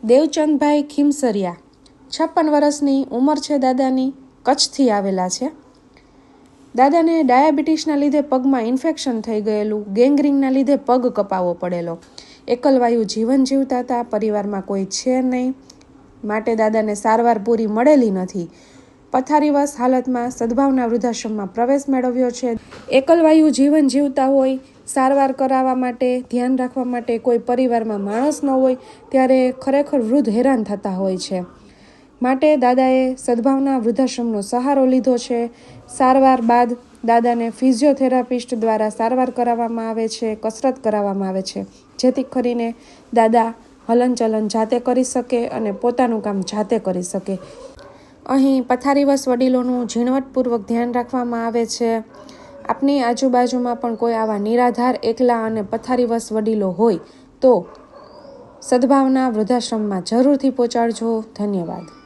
દેવચંદભાઈ ખીમસરિયા 56 વર્ષની ઉંમર છે દાદાની, કચ્છથી આવેલા છે. દાદાને ડાયાબિટીસના લીધે પગમાં ઇન્ફેક્શન થઈ ગયેલું, ગેંગ્રીનના લીધે પગ કપાવવો પડેલો, એકલવાયુ જીવન જીવતા હતા, પરિવારમાં કોઈ છે નહીં, માટે દાદાને સારવાર પૂરી મળેલી નથી. પથારીવશ હાલતમાં સદભાવના વૃદ્ધાશ્રમમાં પ્રવેશ મેળવ્યો છે. એકલવાયુ જીવન જીવતા હોય, સારવાર કરાવવા માટે, ધ્યાન રાખવા માટે કોઈ પરિવારમાં માણસ ન હોય ત્યારે ખરેખર વૃદ્ધ હેરાન થતા હોય છે. માટે દાદાએ સદભાવના વૃદ્ધાશ્રમનો સહારો લીધો છે. સારવાર બાદ દાદાને ફિઝિયોથેરાપિસ્ટ દ્વારા સારવાર કરાવવામાં આવે છે, કસરત કરાવવામાં આવે છે, જેથી કરીને દાદા હલનચલન જાતે કરી શકે અને પોતાનું કામ જાતે કરી શકે. અહીં પથારીવશ વડીલોનું ઝીણવટપૂર્વક ધ્યાન રાખવામાં આવે છે. આપની આજુબાજુમાં પણ કોઈ આવા નિરાધાર, એકલા અને પથારીવશ વડીલો હોય તો સદભાવના વૃદ્ધાશ્રમમાં જરૂરથી પહોંચાડજો. ધન્યવાદ.